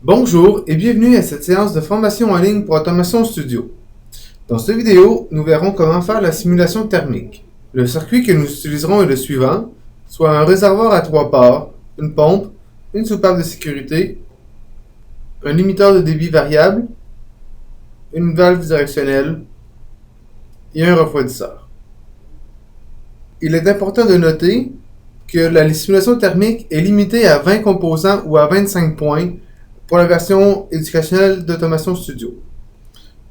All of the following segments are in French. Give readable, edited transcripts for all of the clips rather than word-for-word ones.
Bonjour et bienvenue à cette séance de formation en ligne pour Automation Studio. Dans cette vidéo, nous verrons comment faire la simulation thermique. Le circuit que nous utiliserons est le suivant, soit un réservoir à 3 parts, une pompe, une soupape de sécurité, un limiteur de débit variable, une valve directionnelle et un refroidisseur. Il est important de noter que la simulation thermique est limitée à 20 composants ou à 25 points pour la version éducationnelle d'Automation Studio.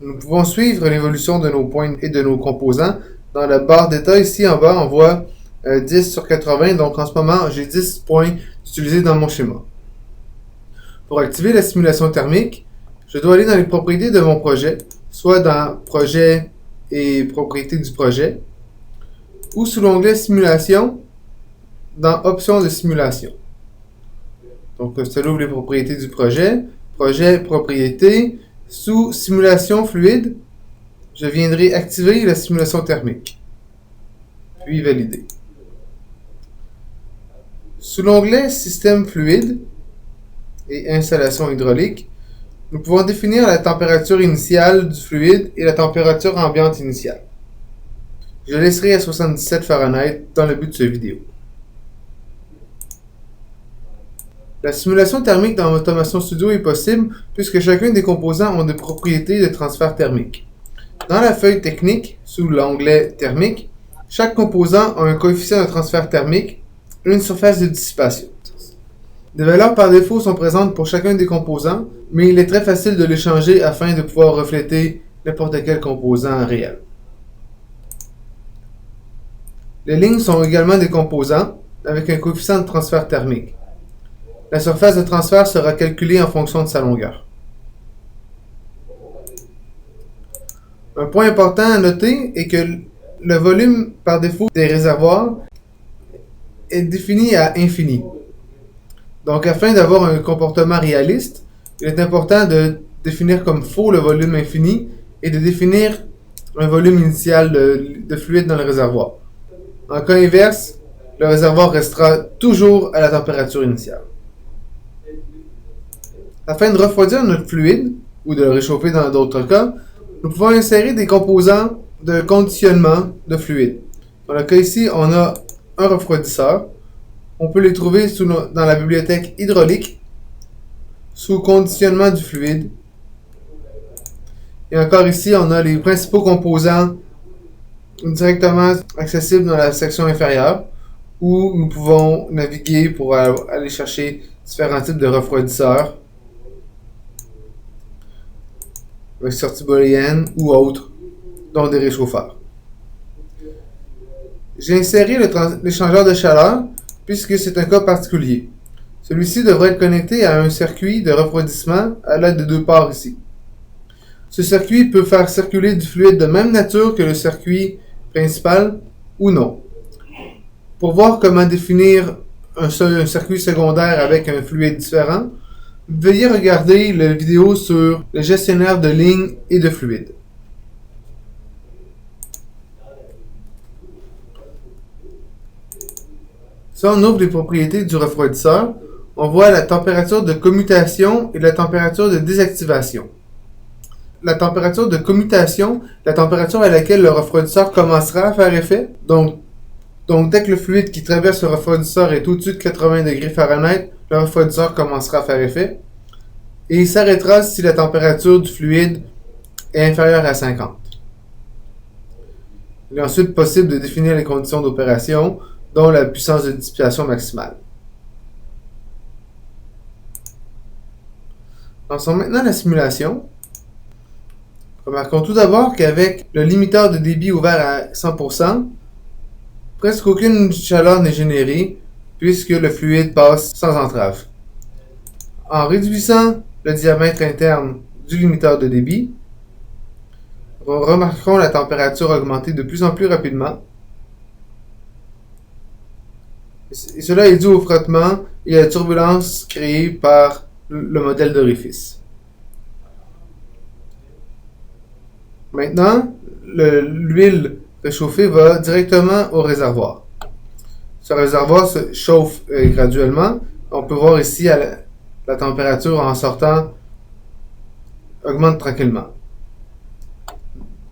Nous pouvons suivre l'évolution de nos points et de nos composants. Dans la barre d'état ici en bas, on voit 10 sur 80, donc en ce moment j'ai 10 points utilisés dans mon schéma. Pour activer la simulation thermique, je dois aller dans les propriétés de mon projet, soit dans Projet et Propriétés du projet, ou sous l'onglet Simulation, dans Options de simulation. Donc, ça ouvre les propriétés du projet, propriétés, sous Simulation fluide, je viendrai activer la simulation thermique, puis valider. Sous l'onglet Système fluide et Installation hydraulique, nous pouvons définir la température initiale du fluide et la température ambiante initiale. Je laisserai à 77 Fahrenheit dans le but de cette vidéo. La simulation thermique dans Automation Studio est possible puisque chacun des composants ont des propriétés de transfert thermique. Dans la feuille technique, sous l'onglet thermique, chaque composant a un coefficient de transfert thermique et une surface de dissipation. Des valeurs par défaut sont présentes pour chacun des composants, mais il est très facile de les changer afin de pouvoir refléter n'importe quel composant réel. Les lignes sont également des composants avec un coefficient de transfert thermique. La surface de transfert sera calculée en fonction de sa longueur. Un point important à noter est que le volume par défaut des réservoirs est défini à infini. Donc, afin d'avoir un comportement réaliste, il est important de définir comme faux le volume infini et de définir un volume initial de fluide dans le réservoir. En cas inverse, le réservoir restera toujours à la température initiale. Afin de refroidir notre fluide, ou de le réchauffer dans d'autres cas, nous pouvons insérer des composants de conditionnement de fluide. Dans le cas ici, on a un refroidisseur. On peut les trouver dans la bibliothèque hydraulique, sous conditionnement du fluide. Et encore ici, on a les principaux composants directement accessibles dans la section inférieure, où nous pouvons naviguer pour aller chercher différents types de refroidisseurs, avec sortie booléenne ou autres, dont des réchauffeurs. J'ai inséré l'échangeur de chaleur puisque c'est un cas particulier. Celui-ci devrait être connecté à un circuit de refroidissement à l'aide de 2 parts ici. Ce circuit peut faire circuler du fluide de même nature que le circuit principal ou non. Pour voir comment définir un circuit secondaire avec un fluide différent, veuillez regarder la vidéo sur le gestionnaire de lignes et de fluides. Si on ouvre les propriétés du refroidisseur, on voit la température de commutation et la température de désactivation. La température de commutation, la température à laquelle le refroidisseur commencera à faire effet. Donc dès que le fluide qui traverse le refroidisseur est au-dessus de 80 degrés Fahrenheit, le refroidisseur commencera à faire effet. Et il s'arrêtera si la température du fluide est inférieure à 50. Il est ensuite possible de définir les conditions d'opération, dont la puissance de dissipation maximale. Lançons maintenant la simulation. Remarquons tout d'abord qu'avec le limiteur de débit ouvert à 100%, presque aucune chaleur n'est générée puisque le fluide passe sans entrave. En réduisant le diamètre interne du limiteur de débit, remarquerons la température augmenter de plus en plus rapidement. Et cela est dû au frottement et à la turbulence créée par le modèle d'orifice. Maintenant, l'huile réchauffée va directement au réservoir. Ce réservoir se chauffe graduellement. On peut voir ici la température en sortant augmente tranquillement.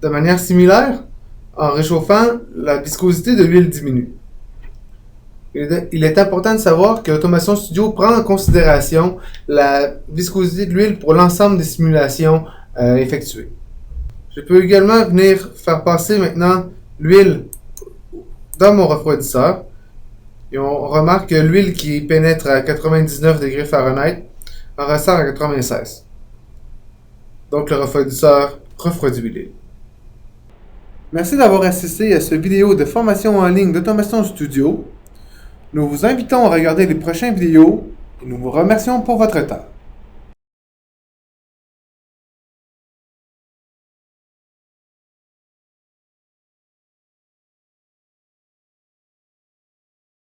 De manière similaire, en réchauffant, la viscosité de l'huile diminue. Il est important de savoir que l'Automation Studio prend en considération la viscosité de l'huile pour l'ensemble des simulations effectuées. Je peux également venir faire passer maintenant l'huile dans mon refroidisseur. Et on remarque que l'huile qui pénètre à 99 degrés Fahrenheit en ressort à 96. Donc le refroidisseur refroidit l'huile. Merci d'avoir assisté à cette vidéo de formation en ligne d'Automation Studio. Nous vous invitons à regarder les prochaines vidéos et nous vous remercions pour votre temps.